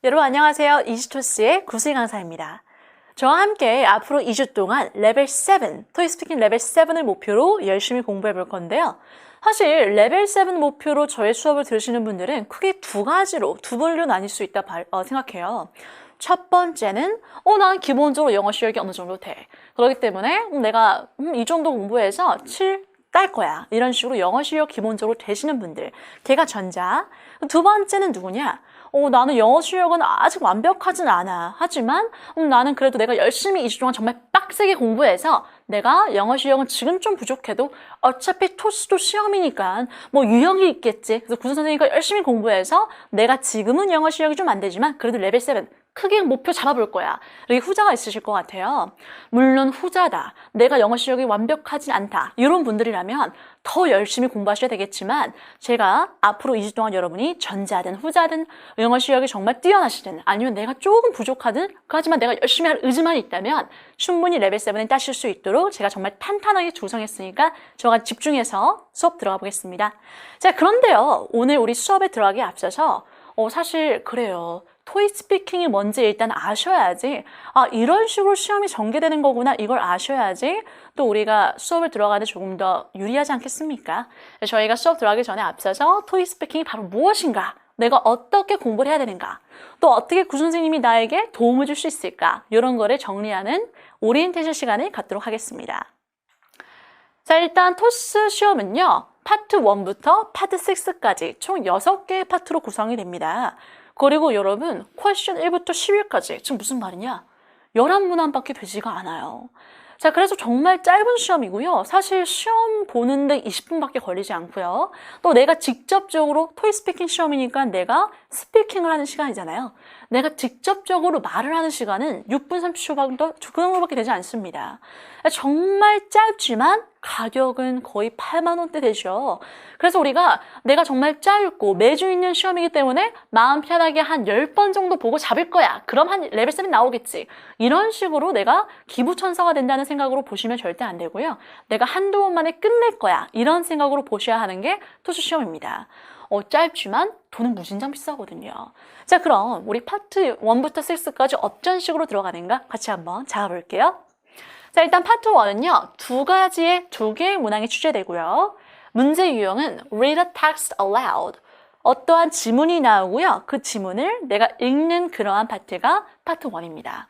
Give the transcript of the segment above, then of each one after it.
여러분 안녕하세요. 이지토스의 구슬 강사입니다. 저와 함께 앞으로 2주 동안 레벨 7, 토익 스피킹 레벨 7을 목표로 열심히 공부해 볼 건데요. 사실 레벨 7 목표로 저의 수업을 들으시는 분들은 크게 두 분류로 나뉠 수 있다 생각해요. 첫 번째는 난 기본적으로 영어 실력이 어느 정도 돼. 그렇기 때문에 내가 이 정도 공부해서 7 딸 거야. 이런 식으로 영어 실력 기본적으로 되시는 분들. 걔가 전자. 두 번째는 누구냐? 나는 영어 실력은 아직 완벽하진 않아. 하지만 나는 그래도 내가 열심히 2주 동안 정말 빡세게 공부해서 내가 영어 실력은 지금 좀 부족해도 어차피 토스도 시험이니까 뭐 유형이 있겠지. 그래서 구선 선생님과 열심히 공부해서 내가 지금은 영어 실력이 좀 안 되지만 그래도 레벨 7 크게 목표 잡아볼 거야. 이렇게 후자가 있으실 것 같아요. 물론 후자다. 내가 영어 실력이 완벽하지 않다. 이런 분들이라면 더 열심히 공부하셔야 되겠지만 제가 앞으로 2주 동안 여러분이 전자든 후자든 영어 실력이 정말 뛰어나시든 아니면 내가 조금 부족하든 하지만 내가 열심히 할 의지만 있다면 충분히 레벨 7을 따실 수 있도록 제가 정말 탄탄하게 조성했으니까 저가 집중해서 수업 들어가 보겠습니다. 자, 그런데요. 오늘 우리 수업에 들어가기에 앞서서 사실 그래요. 토익 스피킹이 뭔지 일단 아셔야지 이런 식으로 시험이 전개되는 거구나 이걸 아셔야지 또 우리가 수업을 들어가는데 조금 더 유리하지 않겠습니까? 저희가 수업 들어가기 전에 앞서서 토익 스피킹이 바로 무엇인가 내가 어떻게 공부를 해야 되는가 또 어떻게 구선 선생님이 나에게 도움을 줄 수 있을까 이런 거를 정리하는 오리엔테이션 시간을 갖도록 하겠습니다. 자, 일단 토스 시험은요 파트 1부터 파트 6까지 총 6개의 파트로 구성이 됩니다. 그리고 여러분 퀘스천 1부터 10일까지 지금 무슨 말이냐? 11문항밖에 되지가 않아요. 자, 그래서 정말 짧은 시험이고요. 사실 시험 보는데 20분밖에 걸리지 않고요. 또 내가 직접적으로 토익 스피킹 시험이니까 내가 스피킹을 하는 시간이잖아요. 내가 직접적으로 말을 하는 시간은 6분 30초 그 정도밖에 되지 않습니다. 정말 짧지만 가격은 거의 8만 원대 되죠. 그래서 우리가 내가 정말 짧고 매주 있는 시험이기 때문에 마음 편하게 한 10번 정도 보고 잡을 거야. 그럼 한 레벨 7이 나오겠지. 이런 식으로 내가 기부천사가 된다는 생각으로 보시면 절대 안 되고요. 내가 한두 번 만에 끝낼 거야. 이런 생각으로 보셔야 하는 게 토스 시험입니다. 짧지만 돈은 무진장 비싸거든요. 자, 그럼 우리 파트 1부터 6까지 어떤 식으로 들어가는가 같이 한번 잡아볼게요. 자, 일단 파트 1은요. 두 개의 문항이 출제되고요. 문제 유형은 read a text aloud. 어떠한 지문이 나오고요. 그 지문을 내가 읽는 그러한 파트가 파트 1입니다.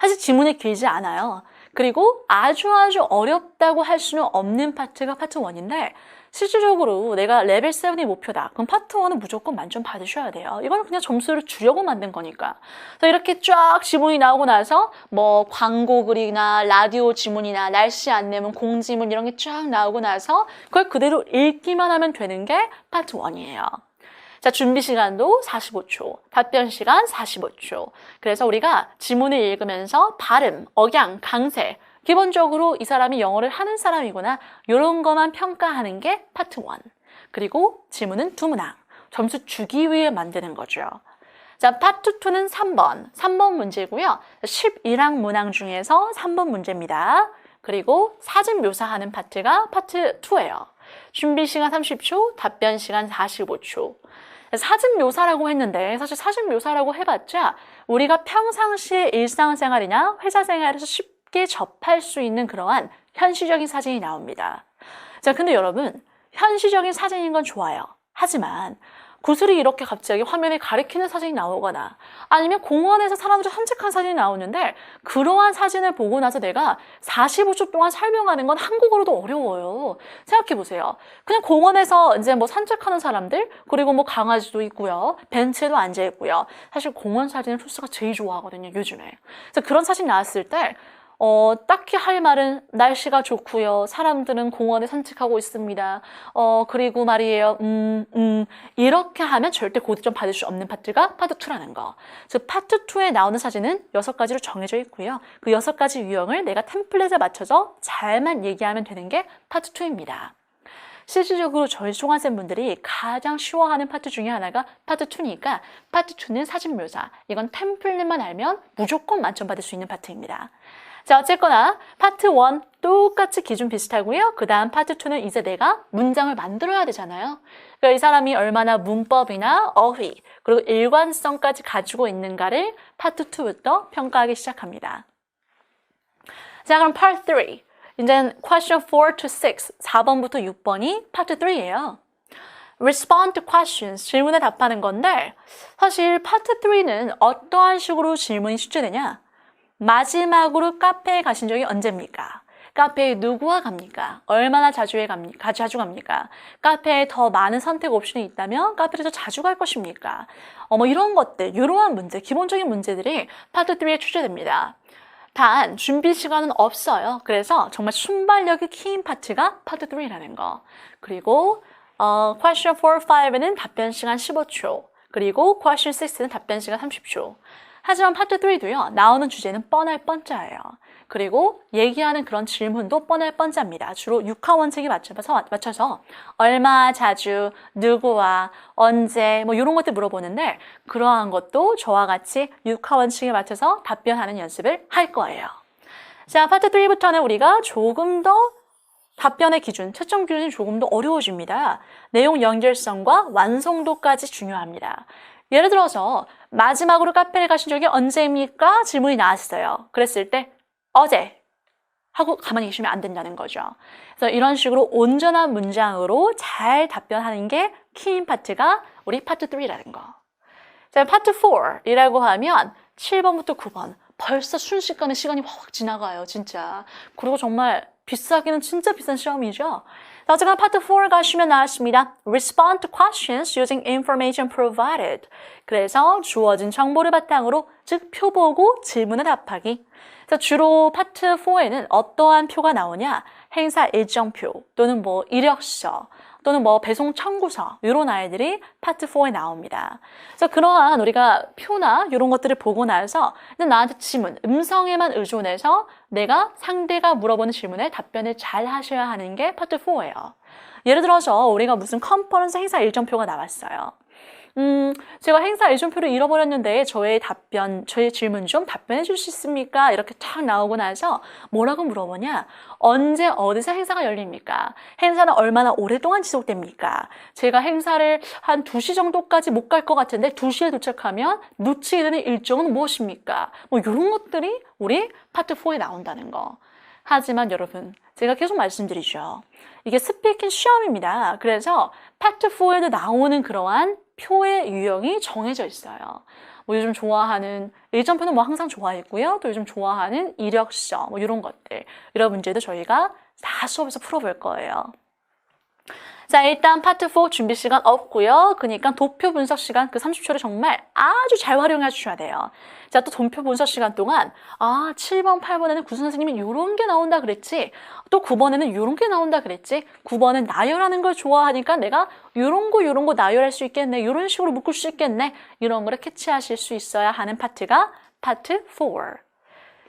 사실 지문이 길지 않아요. 그리고 아주 어렵다고 할 수는 없는 파트가 파트 1인데 실질적으로 내가 레벨 7이 목표다. 그럼 파트 1은 무조건 만점 받으셔야 돼요. 이거는 그냥 점수를 주려고 만든 거니까. 그래서 이렇게 쫙 지문이 나오고 나서 뭐 광고 글이나 라디오 지문이나 날씨 안내문, 공지문 이런 게 쫙 나오고 나서 그걸 그대로 읽기만 하면 되는 게 파트 1이에요. 자, 준비 시간도 45초, 답변 시간 45초. 그래서 우리가 지문을 읽으면서 발음, 억양, 강세, 기본적으로 이 사람이 영어를 하는 사람이구나 이런 것만 평가하는 게 파트 1. 그리고 지문은 2문항. 점수 주기 위해 만드는 거죠. 자, 파트 2는 3번 문제고요. 11항 문항 중에서 3번 문제입니다. 그리고 사진 묘사하는 파트가 파트 2예요. 준비 시간 30초, 답변 시간 45초. 사진 묘사라고 했는데 사실 사진 묘사라고 해봤자 우리가 평상시의 일상생활이나 회사 생활에서 쉽게 접할 수 있는 그러한 현실적인 사진이 나옵니다. 자, 근데 여러분 현실적인 사진인 건 좋아요. 하지만 구슬이 이렇게 갑자기 화면에 가리키는 사진이 나오거나 아니면 공원에서 사람들이 산책한 사진이 나오는데 그러한 사진을 보고 나서 내가 45초 동안 설명하는 건 한국어로도 어려워요. 생각해보세요. 그냥 공원에서 이제 뭐 산책하는 사람들 그리고 뭐 강아지도 있고요. 벤치에도 앉아있고요. 사실 공원 사진을 토스가 제일 좋아하거든요. 요즘에. 그래서 그런 사진 나왔을 때 딱히 할 말은 날씨가 좋고요. 사람들은 공원에 산책하고 있습니다. 그리고 말이에요. 이렇게 하면 절대 고득점 받을 수 없는 파트가 파트 2라는 거. 즉 파트 2에 나오는 사진은 6가지로 정해져 있고요. 그 6가지 유형을 내가 템플릿에 맞춰서 잘만 얘기하면 되는 게 파트 2입니다. 실질적으로 저희 수강생분들이 가장 쉬워하는 파트 중에 하나가 파트 2니까 파트 2는 사진 묘사. 이건 템플릿만 알면 무조건 만점 받을 수 있는 파트입니다. 자, 어쨌거나 파트 1 똑같이 기준 비슷하고요. 그 다음 파트 2는 이제 내가 문장을 만들어야 되잖아요. 그러니까 이 사람이 얼마나 문법이나 어휘, 그리고 일관성까지 가지고 있는가를 파트 2부터 평가하기 시작합니다. 자, 그럼 파트 3. 이제 question 4 to 6, 4번부터 6번이 파트 3예요. Respond to questions, 질문에 답하는 건데 사실 파트 3는 어떠한 식으로 질문이 출제되냐? 마지막으로 카페에 가신 적이 언제입니까? 카페에 누구와 갑니까? 얼마나 자주 갑니까? 카페에 더 많은 선택 옵션이 있다면 카페를 더 자주 갈 것입니까? 뭐 이런 것들, 이러한 문제, 기본적인 문제들이 파트 3에 출제됩니다. 단 준비 시간은 없어요. 그래서 정말 순발력이 키인 파트가 파트 3라는 거. 그리고 question 4, 5는 답변 시간 15초. 그리고 question 6는 답변 시간 30초. 하지만 파트 3도요. 나오는 주제는 뻔할 뻔짜예요. 그리고 얘기하는 그런 질문도 뻔할 뻔짜입니다. 주로 육하 원칙에 맞춰서 얼마, 자주, 누구와, 언제 뭐 이런 것들 물어보는데 그러한 것도 저와 같이 육하 원칙에 맞춰서 답변하는 연습을 할 거예요. 자, 파트 3부터는 우리가 조금 더 답변의 기준, 채점 기준이 조금 더 어려워집니다. 내용 연결성과 완성도까지 중요합니다. 예를 들어서 마지막으로 카페를 가신 적이 언제입니까? 질문이 나왔어요. 그랬을 때 어제 하고 가만히 계시면 안 된다는 거죠. 그래서 이런 식으로 온전한 문장으로 잘 답변하는 게 키인 파트가 우리 파트 3라는 거. 자, 파트 4이라고 하면 7번부터 9번. 벌써 순식간에 시간이 확 지나가요, 진짜. 그리고 정말 비싸기는 진짜 비싼 시험이죠. 어쨌거나 파트 4 가시면 나왔습니다. Respond to questions using information provided. 그래서 주어진 정보를 바탕으로, 즉 표 보고 질문에 답하기. 그래서 주로 파트 4에는 어떠한 표가 나오냐? 행사 일정표 또는 뭐 이력서 또는 뭐 배송 청구서 이런 아이들이 파트 4에 나옵니다. 그래서 그러한 우리가 표나 이런 것들을 보고 나서 나한테 질문, 음성에만 의존해서 내가 상대가 물어보는 질문에 답변을 잘 하셔야 하는 게 파트 4예요. 예를 들어서 우리가 무슨 컨퍼런스 행사 일정표가 나왔어요. 제가 행사 일정표를 잃어버렸는데 저의 질문 좀 답변해 줄 수 있습니까? 이렇게 탁 나오고 나서 뭐라고 물어보냐? 언제 어디서 행사가 열립니까? 행사는 얼마나 오랫동안 지속됩니까? 제가 행사를 한 2시 정도까지 못 갈 것 같은데 2시에 도착하면 놓치게 되는 일정은 무엇입니까? 뭐 이런 것들이 우리 파트 4에 나온다는 거. 하지만 여러분, 제가 계속 말씀드리죠. 이게 스피킹 시험입니다. 그래서 파트 4에도 나오는 그러한 표의 유형이 정해져 있어요. 뭐 요즘 좋아하는 일정표는 뭐 항상 좋아했고요. 또 요즘 좋아하는 이력서 뭐 이런 것들, 이런 문제도 저희가 다 수업에서 풀어볼 거예요. 자, 일단 파트 4 준비 시간 없고요. 그러니까 도표 분석 시간 그 30초를 정말 아주 잘 활용해 주셔야 돼요. 자, 또 도표 분석 시간 동안 7번, 8번에는 구순 선생님이 이런 게 나온다 그랬지. 또 9번에는 이런 게 나온다 그랬지. 9번은 나열하는 걸 좋아하니까 내가 이런 거 나열할 수 있겠네. 이런 식으로 묶을 수 있겠네. 이런 거를 캐치하실 수 있어야 하는 파트가 파트 4.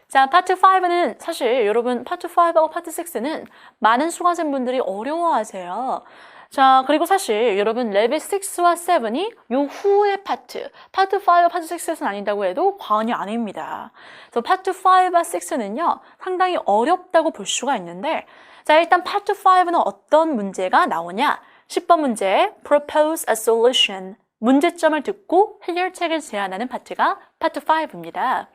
자, 파트 5는 사실 여러분 파트 5하고 파트 6는 많은 수강생분들이 어려워하세요. 자, 그리고 사실 여러분 레벨 6와 7이 요 후의 파트 5, 파트 6에서는 아닌다고 해도 과언이 아닙니다. 그래서 파트 5와 6는요, 상당히 어렵다고 볼 수가 있는데, 자, 일단 파트 5는 어떤 문제가 나오냐? 10번 문제, propose a solution. 문제점을 듣고 해결책을 제안하는 파트가 파트 5입니다.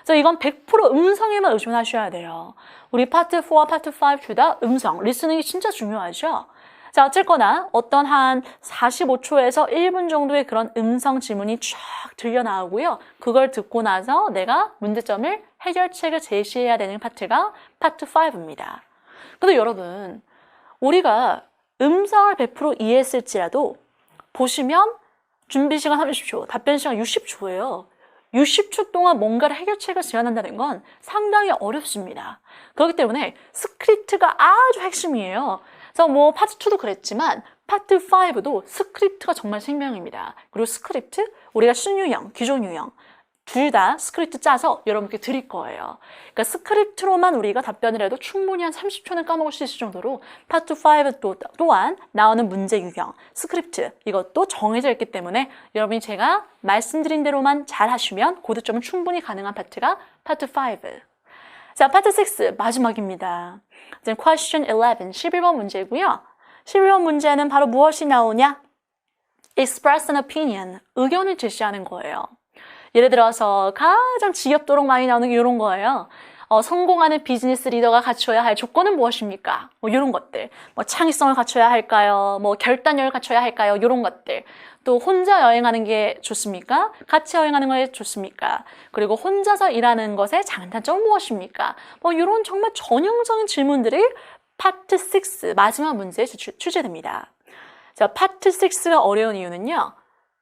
그래서 이건 100% 음성에만 의존하셔야 돼요. 우리 파트 4와 파트 5 둘 다 음성, 리스닝이 진짜 중요하죠. 자, 어쨌거나 어떤 한 45초에서 1분 정도의 그런 음성 질문이 쫙 들려 나오고요. 그걸 듣고 나서 내가 문제점을, 해결책을 제시해야 되는 파트가 파트 5입니다. 근데 여러분, 우리가 음성을 100% 이해했을지라도 보시면 준비 시간 30초, 답변 시간 60초예요. 60초 동안 뭔가를 해결책을 제안한다는 건 상당히 어렵습니다. 그렇기 때문에 스크립트가 아주 핵심이에요. 그래서 뭐 파트 2도 그랬지만 파트 5도 스크립트가 정말 생명입니다. 그리고 스크립트, 우리가 신유형, 기존 유형 둘 다 스크립트 짜서 여러분께 드릴 거예요. 그러니까 스크립트로만 우리가 답변을 해도 충분히 한 30초는 까먹을 수 있을 정도로 파트 5 또한 나오는 문제 유형, 스크립트 이것도 정해져 있기 때문에 여러분이 제가 말씀드린 대로만 잘 하시면 고득점은 충분히 가능한 파트가 파트 5. 자, 파트 6 마지막입니다. 이제 question 11, 11번 문제고요. 11번 문제는 바로 무엇이 나오냐? express an opinion, 의견을 제시하는 거예요. 예를 들어서 가장 지겹도록 많이 나오는 게 이런 거예요. 성공하는 비즈니스 리더가 갖춰야 할 조건은 무엇입니까? 뭐 이런 것들. 뭐 창의성을 갖춰야 할까요? 뭐 결단력을 갖춰야 할까요? 이런 것들. 또 혼자 여행하는 게 좋습니까? 같이 여행하는 게 좋습니까? 그리고 혼자서 일하는 것의 장단점은 무엇입니까? 뭐 이런 정말 전형적인 질문들이 파트 6 마지막 문제에 출제됩니다. 자, 파트 6가 어려운 이유는요.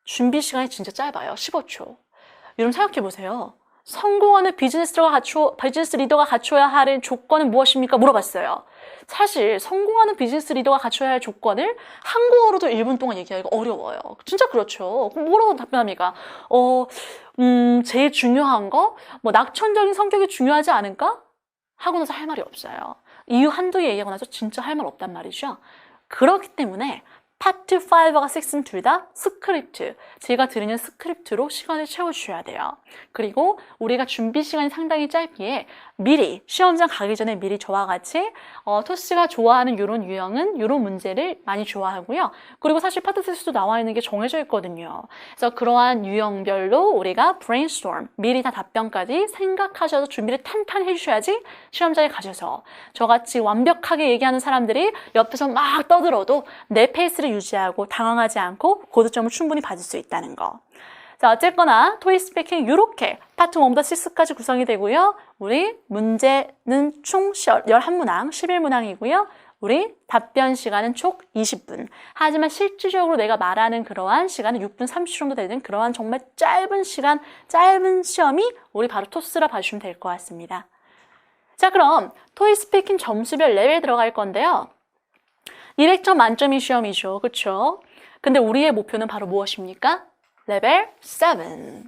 준비 시간이 진짜 짧아요. 15초. 여러분 생각해 보세요. 성공하는 비즈니스 리더가 갖춰야 할 조건은 무엇입니까? 물어봤어요. 사실 성공하는 비즈니스 리더가 갖춰야 할 조건을 한국어로도 1분 동안 얘기하기가 어려워요. 진짜 그렇죠. 그럼 뭐라고 답변합니까? 제일 중요한 거? 뭐 낙천적인 성격이 중요하지 않을까? 하고 나서 할 말이 없어요. 이유 한두 개 얘기하고 나서 진짜 할 말 없단 말이죠. 그렇기 때문에 파트 5과 6는 둘 다 스크립트, 제가 드리는 스크립트로 시간을 채워주셔야 돼요. 그리고 우리가 준비 시간이 상당히 짧기에 미리 시험장 가기 전에 미리 저와 같이 토스가 좋아하는 이런 유형은 이런 문제를 많이 좋아하고요. 그리고 사실 파트 6도 나와 있는 게 정해져 있거든요. 그래서 그러한 유형별로 우리가 brainstorm, 미리 다 답변까지 생각하셔서 준비를 탄탄히 해주셔야지 시험장에 가셔서 저같이 완벽하게 얘기하는 사람들이 옆에서 막 떠들어도 내 페이스를 유지하고 당황하지 않고 고득점을 충분히 받을 수 있다는 거. 자, 어쨌거나 토익 스피킹 이렇게 파트 1부터 6까지 구성이 되고요. 우리 문제는 총 11문항, 11문항이고요. 우리 답변 시간은 총 20분. 하지만 실질적으로 내가 말하는 그러한 시간은 6분 30초 정도 되는 그러한 정말 짧은 시간, 짧은 시험이 우리 바로 토스라 봐주시면 될 것 같습니다. 자, 그럼 토익 스피킹 점수별 레벨 들어갈 건데요. 200점 만점이 시험이죠. 그렇죠? 근데 우리의 목표는 바로 무엇입니까? 레벨 7.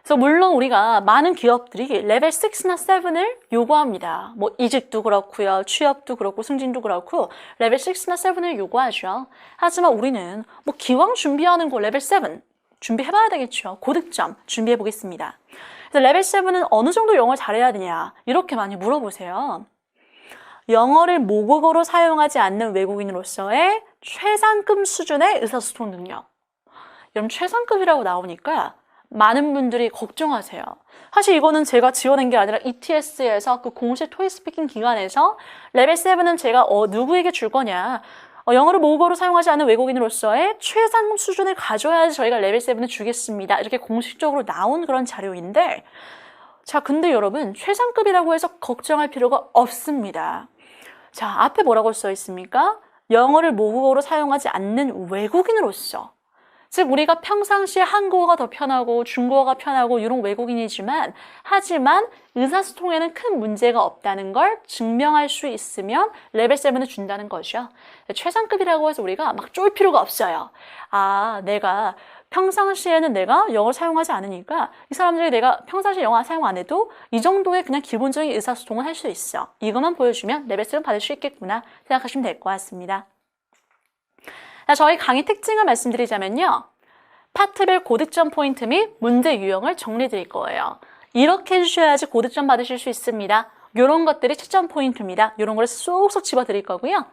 그래서 물론 우리가 많은 기업들이 레벨 6나 7을 요구합니다. 뭐 이직도 그렇고요. 취업도 그렇고 승진도 그렇고 레벨 6나 7을 요구하죠. 하지만 우리는 뭐 기왕 준비하는 거 레벨 7 준비해봐야 되겠죠. 고득점 준비해 보겠습니다. 그래서 레벨 7은 어느 정도 영어를 잘해야 되냐 이렇게 많이 물어보세요. 영어를 모국어로 사용하지 않는 외국인으로서의 최상급 수준의 의사소통 능력. 여러분 최상급이라고 나오니까 많은 분들이 걱정하세요. 사실 이거는 제가 지어낸 게 아니라 ETS에서 그 공식 토익 스피킹 기관에서 레벨 7은 제가 누구에게 줄 거냐. 영어를 모국어로 사용하지 않는 외국인으로서의 최상급 수준을 가져야지 저희가 레벨 7을 주겠습니다. 이렇게 공식적으로 나온 그런 자료인데 자, 근데 여러분 최상급이라고 해서 걱정할 필요가 없습니다. 자, 앞에 뭐라고 써 있습니까? 영어를 모국어로 사용하지 않는 외국인으로서. 즉 우리가 평상시에 한국어가 더 편하고 중국어가 편하고 이런 외국인이지만 하지만 의사소통에는 큰 문제가 없다는 걸 증명할 수 있으면 레벨 7을 준다는 거죠. 최상급이라고 해서 우리가 막 쫄 필요가 없어요. 아, 내가 평상시에는 내가 영어를 사용하지 않으니까 이 사람들이 내가 평상시에 영어 사용 안 해도 이 정도의 그냥 기본적인 의사소통을 할 수 있어. 이것만 보여주면 레벨 7 받을 수 있겠구나 생각하시면 될 것 같습니다. 자, 저희 강의 특징을 말씀드리자면요. 파트별 고득점 포인트 및 문제 유형을 정리해 드릴 거예요. 이렇게 해주셔야지 고득점 받으실 수 있습니다. 이런 것들이 채점 포인트입니다. 이런 걸 쏙쏙 집어 드릴 거고요.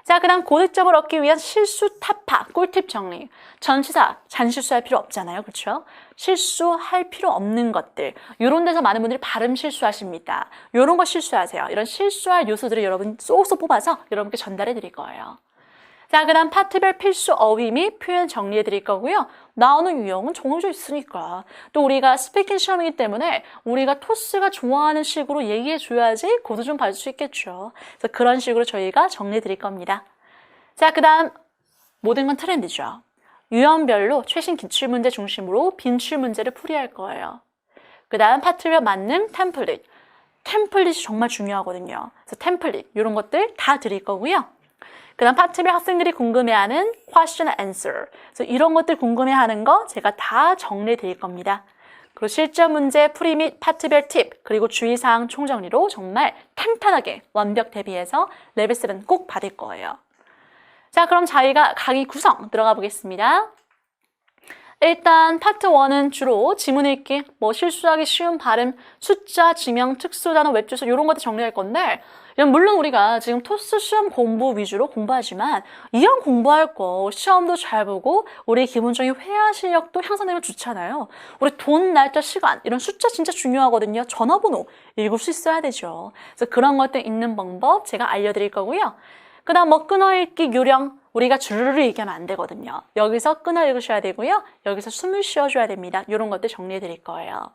자, 그 다음 고득점을 얻기 위한 실수 타파, 꿀팁 정리. 전치사, 잔실수할 필요 없잖아요. 그렇죠? 실수할 필요 없는 것들. 이런 데서 많은 분들이 발음 실수하십니다. 이런 거 실수하세요. 이런 실수할 요소들을 여러분 쏙쏙 뽑아서 여러분께 전달해 드릴 거예요. 자, 그 다음 파트별 필수 어휘 및 표현 정리해 드릴 거고요. 나오는 유형은 정해져 있으니까. 또 우리가 스피킹 시험이기 때문에 우리가 토스가 좋아하는 식으로 얘기해 줘야지 고득점 받을 수 있겠죠. 그래서 그런 식으로 저희가 정리해 드릴 겁니다. 자, 그 다음 모든 건 트렌드죠. 유형별로 최신 기출문제 중심으로 빈출문제를 풀이할 거예요. 그 다음 파트별 만능 템플릿. 템플릿이 정말 중요하거든요. 그래서 템플릿 이런 것들 다 드릴 거고요. 그 다음 파트별 학생들이 궁금해하는 question and answer. 그래서 이런 것들 궁금해하는 거 제가 다 정리해 드릴 겁니다. 그리고 실전 문제 풀이 및 파트별 팁, 그리고 주의사항 총정리로 정말 탄탄하게 완벽 대비해서 레벨 7 꼭 받을 거예요. 자, 그럼 저희가 강의 구성 들어가 보겠습니다. 일단 파트 1은 주로 지문 읽기, 뭐 실수하기 쉬운 발음, 숫자, 지명, 특수단어, 웹주소 이런 것들 정리할 건데 물론 우리가 지금 토스 시험 공부 위주로 공부하지만 이왕 공부할 거 시험도 잘 보고 우리 기본적인 회화 실력도 향상되면 좋잖아요. 우리 돈, 날짜, 시간 이런 숫자 진짜 중요하거든요. 전화번호 읽을 수 있어야 되죠. 그래서 그런 것들 읽는 방법 제가 알려드릴 거고요. 그 다음 뭐 끊어읽기 요령 우리가 주르르 얘기하면 안 되거든요. 여기서 끊어 읽으셔야 되고요. 여기서 숨을 쉬어줘야 됩니다. 이런 것들 정리해 드릴 거예요.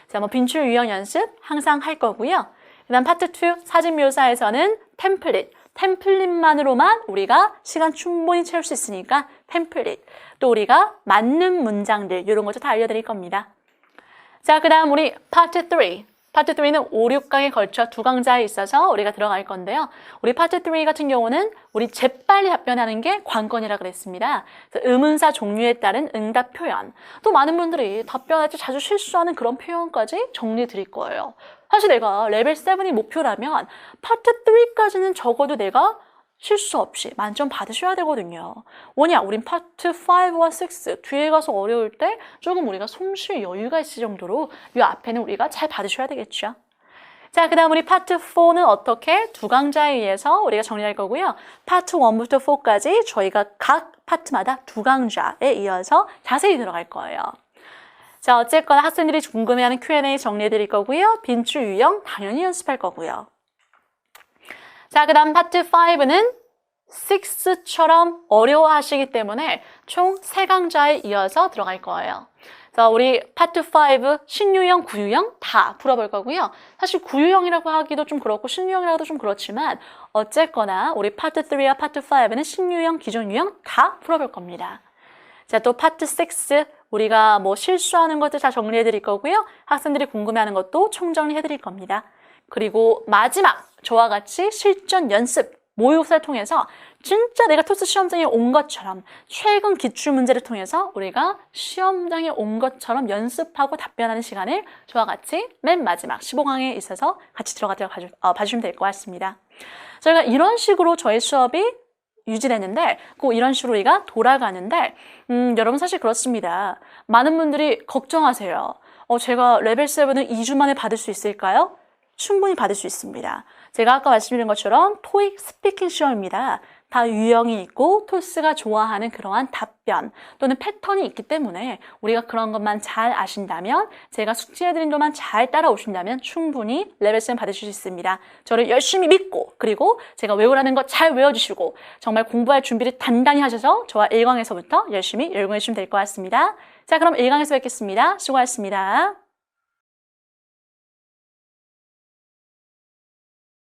자, 뭐 빈출 유형 연습 항상 할 거고요. 그 다음 파트 2 사진 묘사에서는 템플릿만으로만 우리가 시간 충분히 채울 수 있으니까 템플릿. 또 우리가 맞는 문장들 이런 것도 다 알려드릴 겁니다. 자, 그 다음 우리 파트 3. 파트 3는 5, 6강에 걸쳐 두 강좌에 있어서 우리가 들어갈 건데요. 우리 파트 3 같은 경우는 우리 재빨리 답변하는 게 관건이라 그랬습니다. 그래서 의문사 종류에 따른 응답 표현. 또 많은 분들이 답변할 때 자주 실수하는 그런 표현까지 정리해 드릴 거예요. 사실 내가 레벨 7이 목표라면 파트 3까지는 적어도 내가 실수 없이 만점 받으셔야 되거든요. 뭐냐? 우린 파트 5와 6 뒤에 가서 어려울 때 조금 우리가 숨 쉴 여유가 있을 정도로 이 앞에는 우리가 잘 받으셔야 되겠죠. 자, 그 다음 우리 파트 4는 어떻게? 두 강좌에 의해서 우리가 정리할 거고요. 파트 1부터 4까지 저희가 각 파트마다 두 강좌에 이어서 자세히 들어갈 거예요. 자, 어쨌거나 학생들이 궁금해하는 Q&A 정리해 드릴 거고요. 빈출 유형 당연히 연습할 거고요. 자, 그 다음 파트 5는 6처럼 어려워하시기 때문에 총 3강좌에 이어서 들어갈 거예요. 자, 우리 파트 5 신유형, 구유형 다 풀어볼 거고요. 사실 구유형이라고 하기도 좀 그렇고 신유형이라고도 좀 그렇지만 어쨌거나 우리 파트 3와 파트 5는 신유형, 기존 유형 다 풀어볼 겁니다. 자, 또 파트 6 우리가 뭐 실수하는 것들 다 정리해 드릴 거고요. 학생들이 궁금해하는 것도 총정리해 드릴 겁니다. 그리고 마지막 저와 같이 실전 연습 모의고사를 통해서 진짜 내가 토스 시험장에 온 것처럼 최근 기출문제를 통해서 우리가 시험장에 온 것처럼 연습하고 답변하는 시간을 저와 같이 맨 마지막 15강에 있어서 같이 들어가도록 봐주시면 될 것 같습니다. 저희가 이런 식으로 저희 수업이 유지되는데 꼭 이런 식으로 우리가 돌아가는데 여러분 사실 그렇습니다. 많은 분들이 걱정하세요. 제가 레벨 7은 2주 만에 받을 수 있을까요? 충분히 받을 수 있습니다. 제가 아까 말씀드린 것처럼 토익 스피킹 시험입니다. 다 유형이 있고 토스가 좋아하는 그러한 답변 또는 패턴이 있기 때문에 우리가 그런 것만 잘 아신다면 제가 숙지해드린 것만 잘 따라오신다면 충분히 레벨 7 받으실 수 있습니다. 저를 열심히 믿고 그리고 제가 외우라는 거 잘 외워주시고 정말 공부할 준비를 단단히 하셔서 저와 1강에서부터 열심히 열공해 주시면 될 것 같습니다. 자, 그럼 1강에서 뵙겠습니다. 수고하셨습니다.